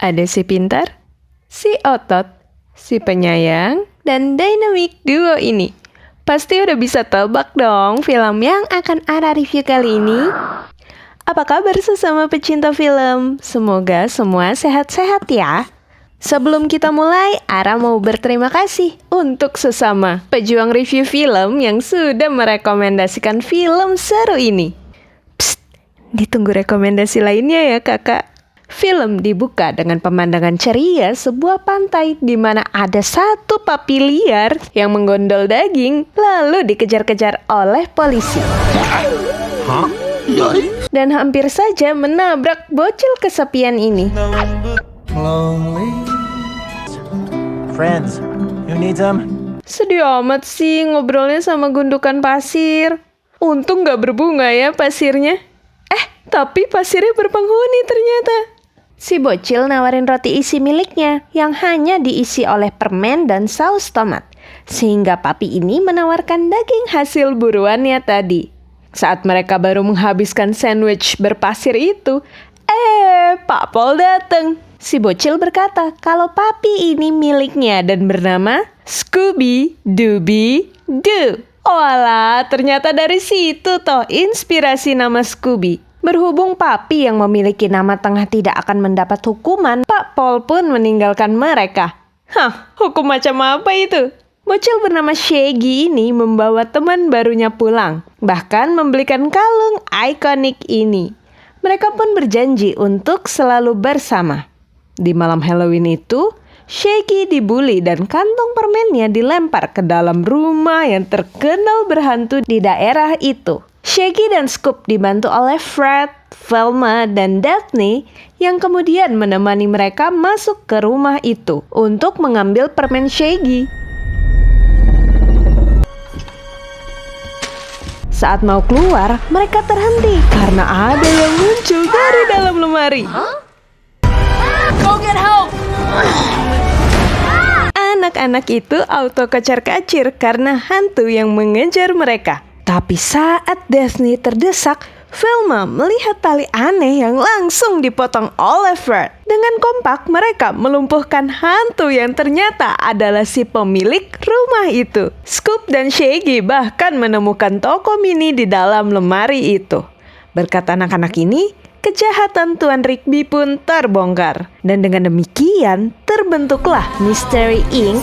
Ada si pintar, si otot, si penyayang, dan dynamic duo ini. Pasti udah bisa tebak dong film yang akan Ara review kali ini. Apa kabar sesama pecinta film? Semoga semua sehat-sehat ya. Sebelum kita mulai, Ara mau berterima kasih untuk sesama pejuang review film yang sudah merekomendasikan film seru ini. Psst, ditunggu rekomendasi lainnya ya kakak. Film dibuka dengan pemandangan ceria sebuah pantai di mana ada satu papi liar yang menggondol daging lalu dikejar-kejar oleh polisi. Dan hampir saja menabrak bocil kesepian ini. Friends, who needs them? Sedih amat sih ngobrolnya sama gundukan pasir. Untung gak berbunga ya pasirnya. Tapi pasirnya berpenghuni ternyata. Si bocil nawarin roti isi miliknya yang hanya diisi oleh permen dan saus tomat. Sehingga papi ini menawarkan daging hasil buruannya tadi. Saat mereka baru menghabiskan sandwich berpasir itu, Pak Pol datang. Si bocil berkata kalau papi ini miliknya dan bernama Scooby-Dooby-Doo. Walah, ternyata dari situ toh inspirasi nama Scooby. Berhubung papi yang memiliki nama tengah tidak akan mendapat hukuman, Pak Pol pun meninggalkan mereka. Hukum macam apa itu? Bocil bernama Shaggy ini membawa teman barunya pulang, bahkan membelikan kalung ikonik ini. Mereka pun berjanji untuk selalu bersama. Di malam Halloween itu, Shaggy dibully dan kantong permennya dilempar ke dalam rumah yang terkenal berhantu di daerah itu. Shaggy dan Scoop dibantu oleh Fred, Velma, dan Daphne yang kemudian menemani mereka masuk ke rumah itu untuk mengambil permen Shaggy. Saat mau keluar, mereka terhenti karena ada yang muncul dari dalam lemari. Go get help! Anak-anak itu auto kacar-kacir karena hantu yang mengejar mereka. Tapi saat Daphne terdesak, Velma melihat tali aneh yang langsung dipotong oleh Fred. Dengan kompak, mereka melumpuhkan hantu yang ternyata adalah si pemilik rumah itu. Scoop dan Shaggy bahkan menemukan toko mini di dalam lemari itu. Berkat anak-anak ini, kejahatan Tuan Rigby pun terbongkar. Dan dengan demikian, terbentuklah Mystery Inc.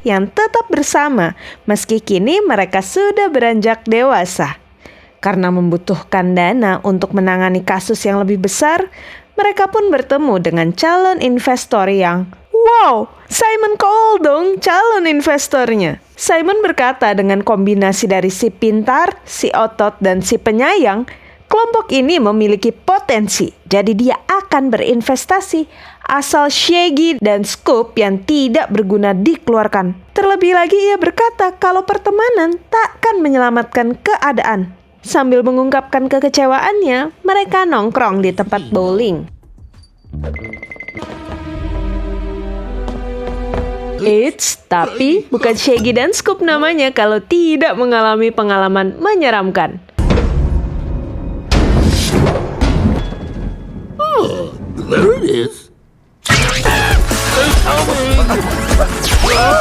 yang tetap bersama meski kini mereka sudah beranjak dewasa. Karena membutuhkan dana untuk menangani kasus yang lebih besar, mereka pun bertemu dengan calon investor yang, wow, Simon Cowell dong calon investornya. Simon berkata dengan kombinasi dari si pintar, si otot, dan si penyayang, kelompok ini memiliki potensi, jadi dia akan berinvestasi asal Shaggy dan Scoop yang tidak berguna dikeluarkan. Terlebih lagi ia berkata kalau pertemanan takkan menyelamatkan keadaan. Sambil mengungkapkan kekecewaannya, mereka nongkrong di tempat bowling. Tapi bukan Shaggy dan Scoop namanya kalau tidak mengalami pengalaman menyeramkan. There it is.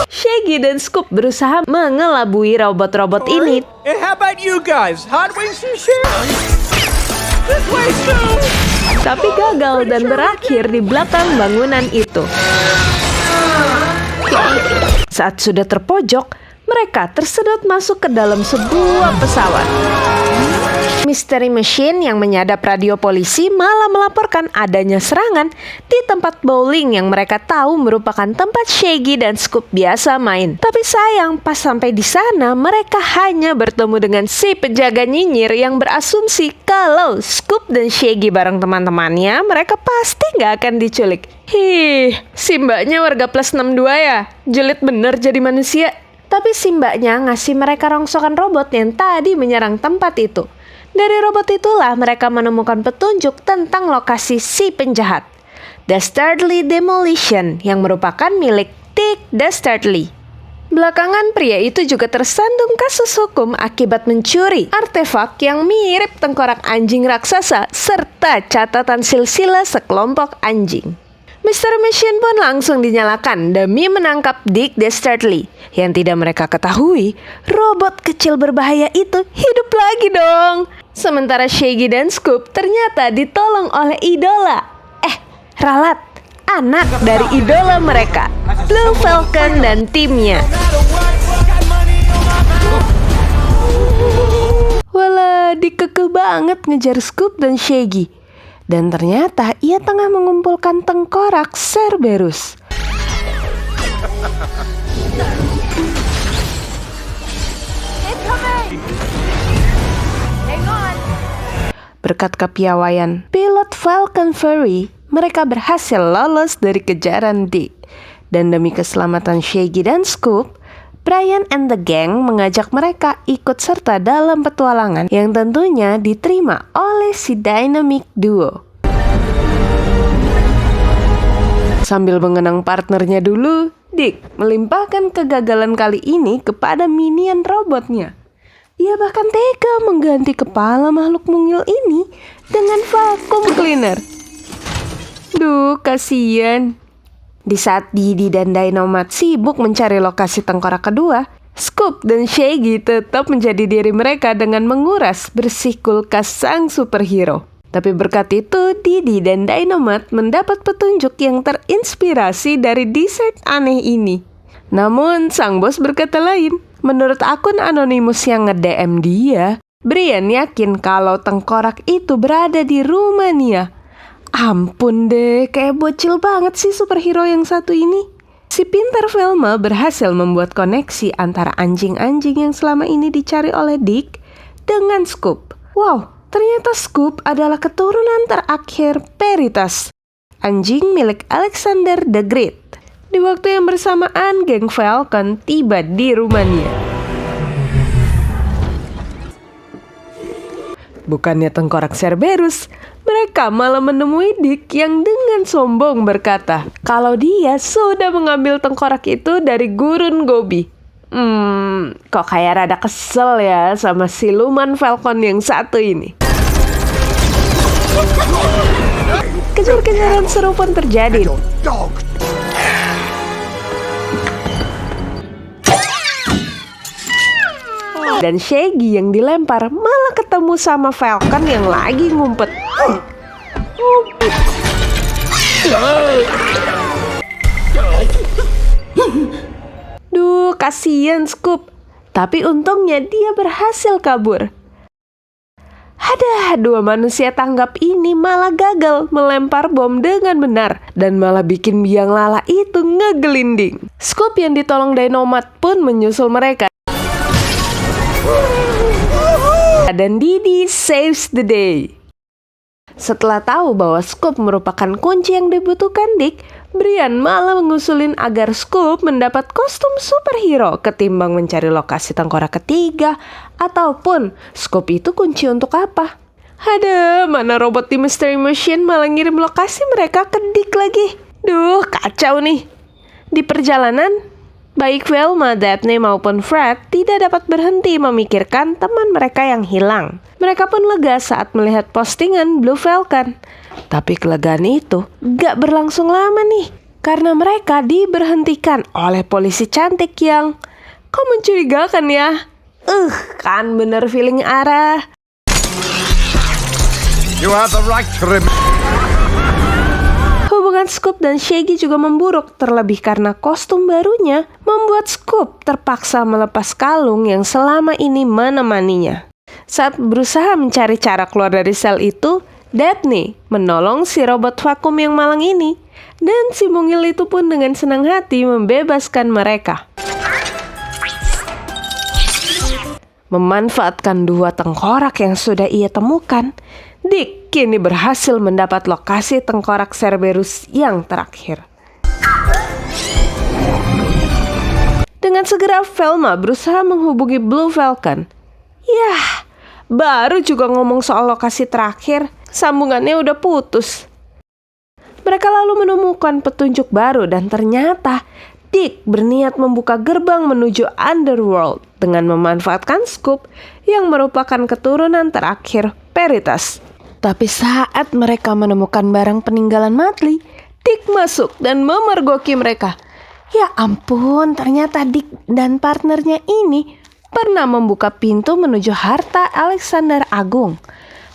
Shaggy dan Scoop berusaha mengelabui robot-robot ini. And how about you guys? Hot wings and shit? This way soon! Tapi gagal dan berakhir di belakang bangunan itu. Saat sudah terpojok, mereka tersedot masuk ke dalam sebuah pesawat. Mystery Machine yang menyadap radio polisi malah melaporkan adanya serangan di tempat bowling yang mereka tahu merupakan tempat Shaggy dan Scoop biasa main. Tapi sayang, pas sampai di sana mereka hanya bertemu dengan si penjaga nyinyir yang berasumsi kalau Scoop dan Shaggy bareng teman-temannya mereka pasti nggak akan diculik. Si mbaknya warga plus 62 ya? Julid bener jadi manusia. Tapi si mbaknya ngasih mereka rongsokan robot yang tadi menyerang tempat itu. Dari robot itulah mereka menemukan petunjuk tentang lokasi si penjahat, Dastardly Demolition, yang merupakan milik Dick Dastardly. Belakangan pria itu juga tersandung kasus hukum akibat mencuri artefak yang mirip tengkorak anjing raksasa serta catatan silsilah sekelompok anjing. Mr. Machine pun langsung dinyalakan demi menangkap Dick Dastardly. Yang tidak mereka ketahui, robot kecil berbahaya itu hidup lagi dong. Sementara Shaggy dan Scoop ternyata ditolong oleh idola. Ralat, anak dari idola mereka, Blue Falcon dan timnya. Walah, Dick kekeh banget ngejar Scoop dan Shaggy. Dan ternyata ia tengah mengumpulkan tengkorak Cerberus. Berkat kepiawaian pilot Falcon Fury, mereka berhasil lolos dari kejaran Dick. Dan demi keselamatan Shaggy dan Scoop, Brian and the gang mengajak mereka ikut serta dalam petualangan yang tentunya diterima oleh si Dynamic Duo. Sambil mengenang partnernya dulu, Dick melimpahkan kegagalan kali ini kepada minion robotnya. Ia bahkan tega mengganti kepala makhluk mungil ini dengan vacuum cleaner. Duh, kasihan. Di saat Didi dan Dynomat sibuk mencari lokasi tengkorak kedua, Scoop dan Shaggy tetap menjadi diri mereka dengan menguras bersih kulkas sang superhero. Tapi berkat itu, Didi dan Dynomat mendapat petunjuk yang terinspirasi dari dessert aneh ini. Namun, sang bos berkata lain. Menurut akun anonimus yang nge-DM dia, Brian yakin kalau tengkorak itu berada di Rumania. Ampun deh, kayak bocil banget sih superhero yang satu ini. Si pintar Velma berhasil membuat koneksi antara anjing-anjing yang selama ini dicari oleh Dick dengan Scoop. Wow, ternyata Scoop adalah keturunan terakhir Peritas, anjing milik Alexander the Great. Di waktu yang bersamaan, geng Falcon tiba di Rumania. Bukannya tengkorak Cerberus, mereka malah menemui Dick yang dengan sombong berkata kalau dia sudah mengambil tengkorak itu dari gurun Gobi. Kok kayak rada kesel ya sama siluman Falcon yang satu ini. Kejar-kejaran seru pun terjadi. Dan Shaggy yang dilempar malah ketemu sama Falcon yang lagi ngumpet. Duh, kasihan Scoop. Tapi untungnya dia berhasil kabur. Ada dua manusia tanggap ini malah gagal melempar bom dengan benar dan malah bikin biang lala itu ngegelinding. Scoop yang ditolong Dynomat pun menyusul mereka. Dan Didi saves the day. Setelah tahu bahwa Scoop merupakan kunci yang dibutuhkan Dick, Brian malah mengusulin agar Scoop mendapat kostum superhero ketimbang mencari lokasi tengkorak ketiga, ataupun Scoop itu kunci untuk apa. Ada, mana robot di Mystery Machine malah ngirim lokasi mereka ke Dick lagi. Duh, kacau nih. Di perjalanan, baik Velma, Daphne maupun Fred tidak dapat berhenti memikirkan teman mereka yang hilang. Mereka pun lega saat melihat postingan Blue Falcon. Tapi kelegaan itu gak berlangsung lama nih, karena mereka diberhentikan oleh polisi cantik yang kok mencurigakan ya. Kan bener feeling arah. You have the right to Hubungan Scoop dan Shaggy juga memburuk, terlebih karena kostum barunya membuat Scoop terpaksa melepas kalung yang selama ini menemaninya. Saat berusaha mencari cara keluar dari sel itu, Daphne menolong si robot vakum yang malang ini, dan si mungil itu pun dengan senang hati membebaskan mereka. Memanfaatkan dua tengkorak yang sudah ia temukan, Dick kini berhasil mendapat lokasi tengkorak Cerberus yang terakhir. Dengan segera Velma berusaha menghubungi Blue Falcon. Yah, baru juga ngomong soal lokasi terakhir, sambungannya udah putus. Mereka lalu menemukan petunjuk baru dan ternyata Dick berniat membuka gerbang menuju Underworld dengan memanfaatkan Scoop yang merupakan keturunan terakhir Veritas. Tapi saat mereka menemukan barang peninggalan Madly, Dick masuk dan memergoki mereka. Ya ampun, ternyata Dick dan partnernya ini pernah membuka pintu menuju harta Alexander Agung.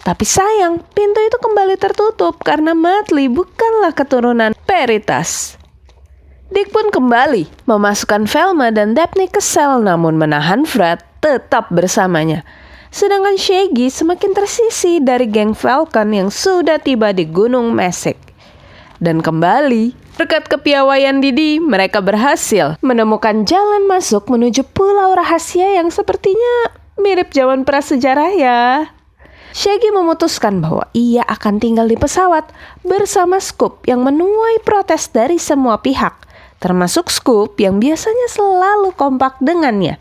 Tapi sayang, pintu itu kembali tertutup karena Madly bukanlah keturunan Veritas. Dick pun kembali memasukkan Velma dan Daphne ke sel, namun menahan Fred tetap bersamanya. Sedangkan Shaggy semakin tersisih dari geng Falcon yang sudah tiba di Gunung Mesik. Dan kembali, berkat kepiawaian Didi, mereka berhasil menemukan jalan masuk menuju pulau rahasia yang sepertinya mirip zaman prasejarah ya. Shaggy memutuskan bahwa ia akan tinggal di pesawat bersama Scoop yang menuai protes dari semua pihak, termasuk Scoop yang biasanya selalu kompak dengannya.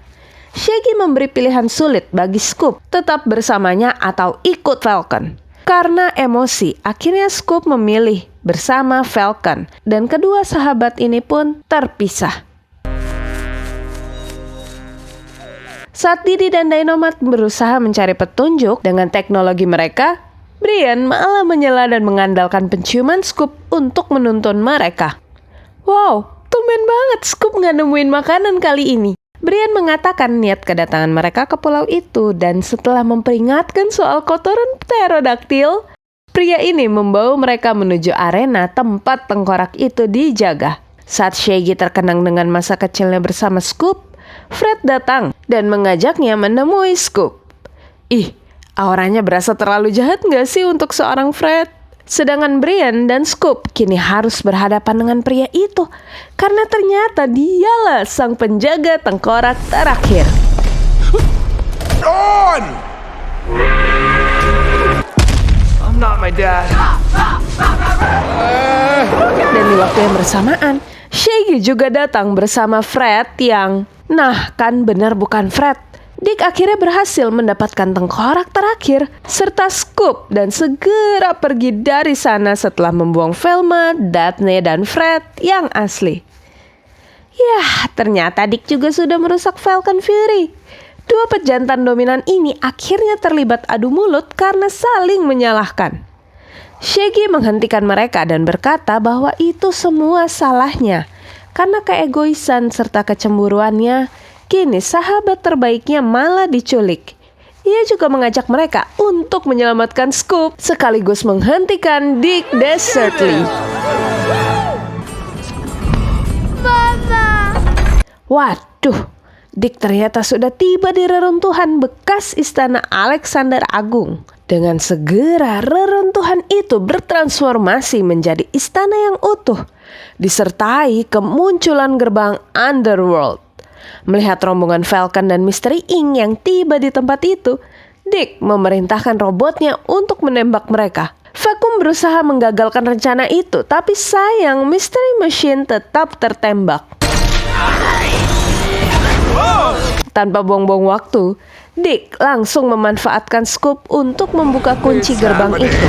Shaggy memberi pilihan sulit bagi Scoop tetap bersamanya atau ikut Falcon. Karena emosi, akhirnya Scoop memilih bersama Falcon dan kedua sahabat ini pun terpisah. Saat Didi dan Dynamite berusaha mencari petunjuk dengan teknologi mereka, Brian malah menyela dan mengandalkan penciuman Scoop untuk menuntun mereka. Wow, tumben banget Scoop nggak nemuin makanan kali ini. Brian mengatakan niat kedatangan mereka ke pulau itu dan setelah memperingatkan soal kotoran pterodaktil, pria ini membawa mereka menuju arena tempat tengkorak itu dijaga. Saat Shaggy terkenang dengan masa kecilnya bersama Scoop, Fred datang dan mengajaknya menemui Scoop. Ih, auranya berasa terlalu jahat nggak sih untuk seorang Fred? Sedangkan Brian dan Scoop kini harus berhadapan dengan pria itu karena ternyata dialah sang penjaga tengkorak terakhir. On! I'm not my dad. Dan di waktu yang bersamaan, Shaggy juga datang bersama Fred yang... Nah, kan benar bukan Fred. Dick akhirnya berhasil mendapatkan tengkorak terakhir serta Scoop dan segera pergi dari sana setelah membuang Velma, Daphne, dan Fred yang asli. Yah, ternyata Dick juga sudah merusak Falcon Fury. Dua pejantan dominan ini akhirnya terlibat adu mulut karena saling menyalahkan. Shaggy menghentikan mereka dan berkata bahwa itu semua salahnya. Karena keegoisan serta kecemburuannya, kini sahabat terbaiknya malah diculik. Ia juga mengajak mereka untuk menyelamatkan Scoop sekaligus menghentikan Dick Desertly. Waduh, Dick ternyata sudah tiba di reruntuhan bekas istana Alexander Agung. Dengan segera reruntuhan itu bertransformasi menjadi istana yang utuh, disertai kemunculan gerbang Underworld. Melihat rombongan Falcon dan Mystery Inc. yang tiba di tempat itu, Dick memerintahkan robotnya untuk menembak mereka. Vacuum berusaha menggagalkan rencana itu, tapi sayang Mystery Machine tetap tertembak. Tanpa buang-buang waktu, Dick langsung memanfaatkan Scoop untuk membuka kunci gerbang itu.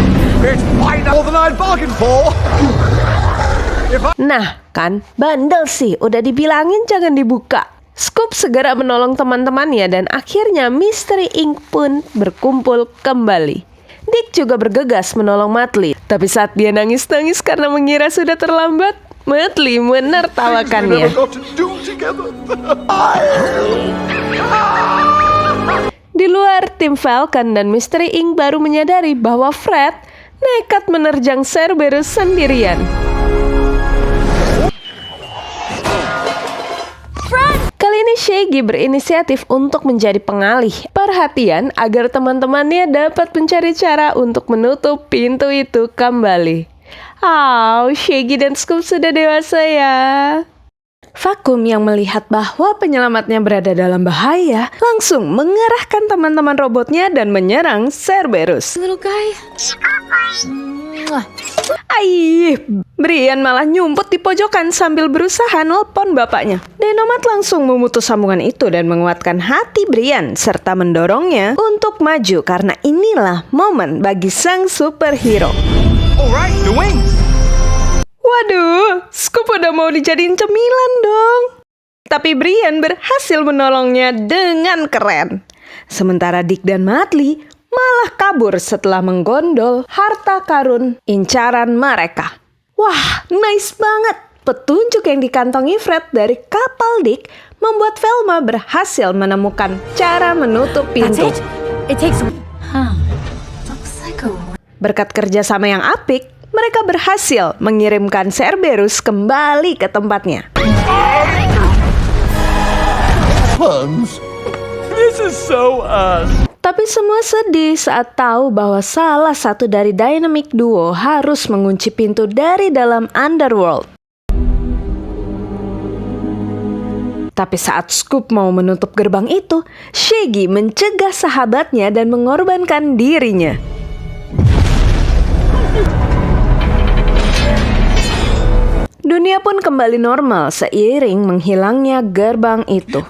Nah kan, bandel sih, udah dibilangin jangan dibuka. Scoop segera menolong teman-temannya dan akhirnya Mystery Inc. pun berkumpul kembali. Dick juga bergegas menolong Madly, tapi saat dia nangis-nangis karena mengira sudah terlambat, Madly menertawakannya. Di luar, tim Falcon dan Mystery Inc. baru menyadari bahwa Fred nekat menerjang Cerberus sendirian. Kali ini Shaggy berinisiatif untuk menjadi pengalih perhatian agar teman-temannya dapat mencari cara untuk menutup pintu itu kembali. Shaggy dan Scoop sudah dewasa ya. Vacuum yang melihat bahwa penyelamatnya berada dalam bahaya langsung mengerahkan teman-teman robotnya dan menyerang Cerberus. Little guy. Brian malah nyumput di pojokan sambil berusaha nelpon bapaknya. Dynamite langsung memutus sambungan itu dan menguatkan hati Brian serta mendorongnya untuk maju karena inilah momen bagi sang superhero. Alright, the wings. Waduh, Scoop udah mau dijadiin cemilan dong. Tapi Brian berhasil menolongnya dengan keren. Sementara Dick dan Madly malah kabur setelah menggondol harta karun incaran mereka. Wah, nice banget. Petunjuk yang dikantongi Fred dari kapal Dick membuat Velma berhasil menemukan cara menutup pintu. Berkat kerjasama yang apik, mereka berhasil mengirimkan Cerberus kembali ke tempatnya. Puns. This is so us. Tapi semua sedih saat tahu bahwa salah satu dari Dynamic Duo harus mengunci pintu dari dalam Underworld. Tapi saat Scoop mau menutup gerbang itu, Shaggy mencegah sahabatnya dan mengorbankan dirinya. Dunia pun kembali normal seiring menghilangnya gerbang itu.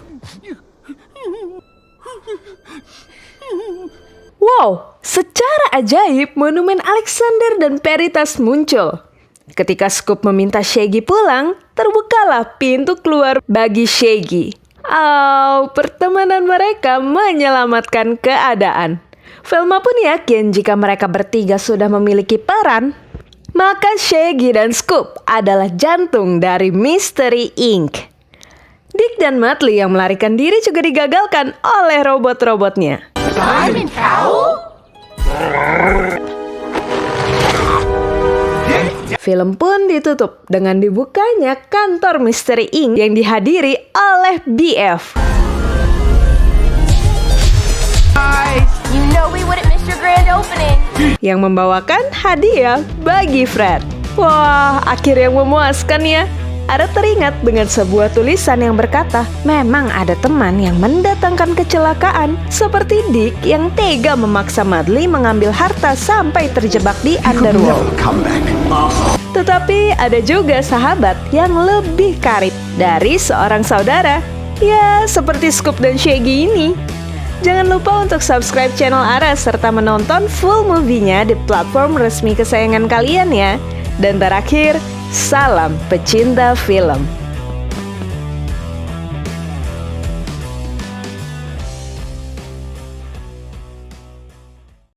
Wow, secara ajaib monumen Alexander dan Peritas muncul. Ketika Scoop meminta Shaggy pulang, terbukalah pintu keluar bagi Shaggy. Pertemanan mereka menyelamatkan keadaan. Velma pun yakin jika mereka bertiga sudah memiliki peran, maka Shaggy dan Scoop adalah jantung dari Mystery Inc. Dick dan Madly yang melarikan diri juga digagalkan oleh robot-robotnya. Film pun ditutup dengan dibukanya kantor Mystery Inc. yang dihadiri oleh BF. You know we wouldn't miss your grand opening. Yang membawakan hadiah bagi Fred. Wah, akhir yang memuaskan ya. Ada teringat dengan sebuah tulisan yang berkata, memang ada teman yang mendatangkan kecelakaan, seperti Dick yang tega memaksa Madly mengambil harta sampai terjebak di Underworld. Tetapi ada juga sahabat yang lebih karib dari seorang saudara. Ya, seperti Scoop dan Shaggy ini. Jangan lupa untuk subscribe channel Aras serta menonton full movie-nya di platform resmi kesayangan kalian ya. Dan terakhir, salam pecinta film.